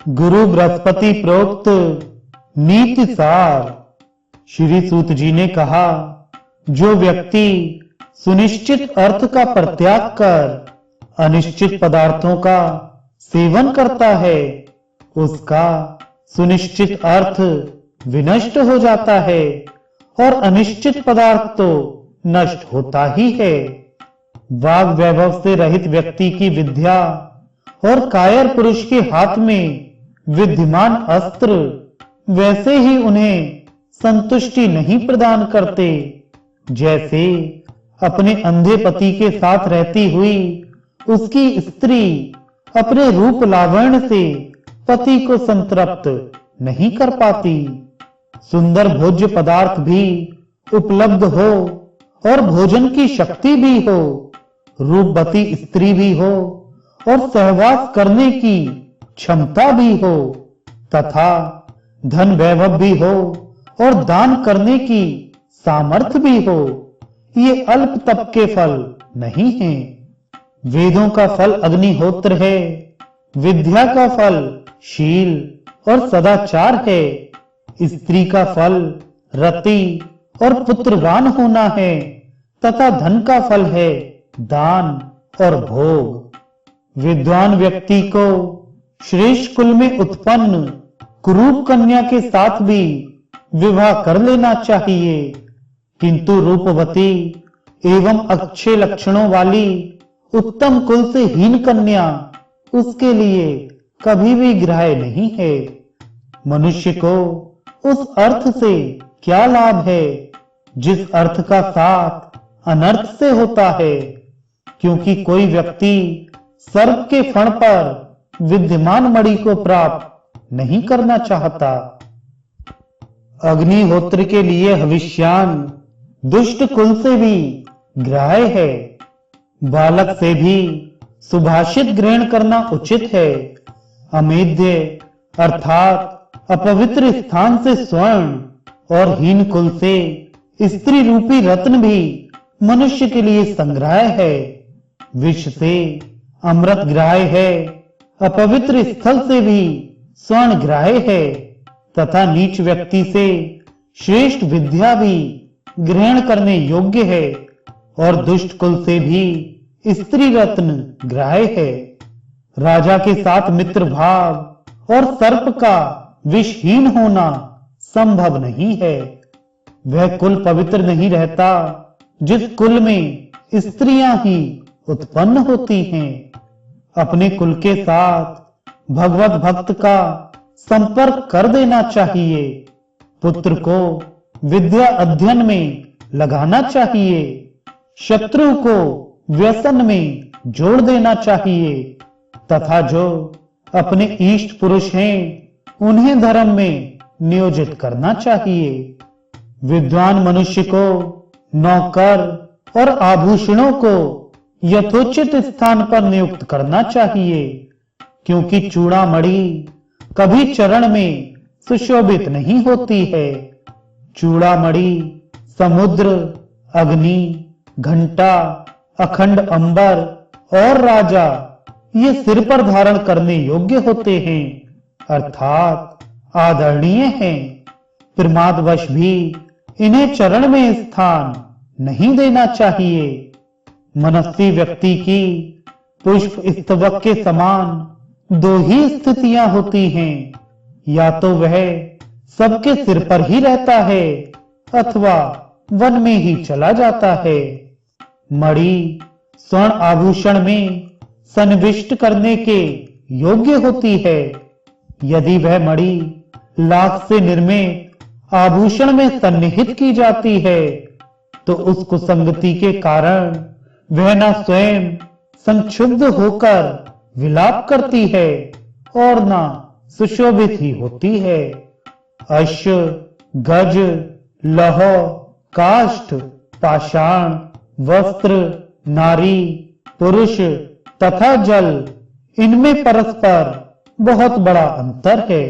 गुरु बृहस्पति प्रोक्त नीति सार। श्री सूत जी ने कहा, जो व्यक्ति सुनिश्चित अर्थ का परित्याग कर अनिश्चित पदार्थों का सेवन करता है, उसका सुनिश्चित अर्थ विनष्ट हो जाता है और अनिश्चित पदार्थ तो नष्ट होता ही है। वाग वैभव से रहित व्यक्ति की विद्या और कायर पुरुष के हाथ में विद्यमान अस्त्र वैसे ही उन्हें संतुष्टि नहीं प्रदान करते, जैसे अपने अंधे पति के साथ रहती हुई उसकी स्त्री अपने रूप लावण्य से पति को संतृप्त नहीं कर पाती। सुंदर भोज्य पदार्थ भी उपलब्ध हो और भोजन की शक्ति भी हो, रूपवती स्त्री भी हो और सहवास करने की क्षमता भी हो, तथा धन वैभव भी हो और दान करने की सामर्थ्य भी हो, ये अल्प तप के फल नहीं हैं। वेदों का फल अग्निहोत्र है, विद्या का फल शील और सदाचार है, स्त्री का फल रति और पुत्रवान होना है, तथा धन का फल है दान और भोग। विद्वान व्यक्ति को श्रेष्ठ कुल में उत्पन्न कुरूप कन्या के साथ भी विवाह कर लेना चाहिए, किंतु रूपवती एवं अच्छे लक्षणों वाली उत्तम कुल से हीन कन्या उसके लिए कभी भी ग्राह्य नहीं है। मनुष्य को उस अर्थ से क्या लाभ है जिस अर्थ का साथ अनर्थ से होता है, क्योंकि कोई व्यक्ति सर्प के फण पर विद्यमान मणि को प्राप्त नहीं करना चाहता। अग्निहोत्र के लिए हविष्यान दुष्ट कुल से भी ग्राह्य है। बालक से भी सुभाषित ग्रहण करना उचित है। अमेध्य अर्थात अपवित्र स्थान से स्वर्ण और हीन कुल से स्त्री रूपी रत्न भी मनुष्य के लिए संग्राह्य है। विष से अमृत ग्राह्य है, अपवित्र स्थल से भी स्वर्ण ग्राह्य है, तथा नीच व्यक्ति से श्रेष्ठ विद्या भी ग्रहण करने योग्य है, और दुष्ट कुल से भी स्त्री रत्न ग्राह्य है। राजा के साथ मित्र भाव और सर्प का विषहीन होना संभव नहीं है। वह कुल पवित्र नहीं रहता जिस कुल में स्त्रियां ही उत्पन्न होती हैं। अपने कुल के साथ भगवत भक्त का संपर्क कर देना चाहिए। पुत्र को विद्या अध्ययन में लगाना चाहिए। शत्रु को व्यसन में जोड़ देना चाहिए, तथा जो अपने इष्ट पुरुष हैं उन्हें धर्म में नियोजित करना चाहिए। विद्वान मनुष्य को नौकर और आभूषणों को यथोचित स्थान पर नियुक्त करना चाहिए, क्योंकि चूड़ामणि कभी चरण में सुशोभित नहीं होती है। चूड़ामणि समुद्र, अग्नि, घंटा, अखंड अंबर और राजा ये सिर पर धारण करने योग्य होते हैं, अर्थात आदरणीय हैं। प्रमादवश भी इन्हें चरण में स्थान नहीं देना चाहिए। मनस्वी व्यक्ति की पुष्प स्तवक के समान दो ही स्थितियां होती हैं, या तो वह सबके सिर पर ही रहता है अथवा वन में ही चला जाता है। मणि स्वर्ण आभूषण में सन्निविष्ट करने के योग्य होती है। यदि वह मणि लाख से निर्मित आभूषण में सन्निहित की जाती है, तो उस कुसंगति के कारण वह न स्वयं संक्षुब्ध होकर विलाप करती है और न सुशोभित ही होती है। अश्व, गज, लौह, काष्ठ, पाषाण, वस्त्र, नारी, पुरुष तथा जल, इनमें परस्पर बहुत बड़ा अंतर है।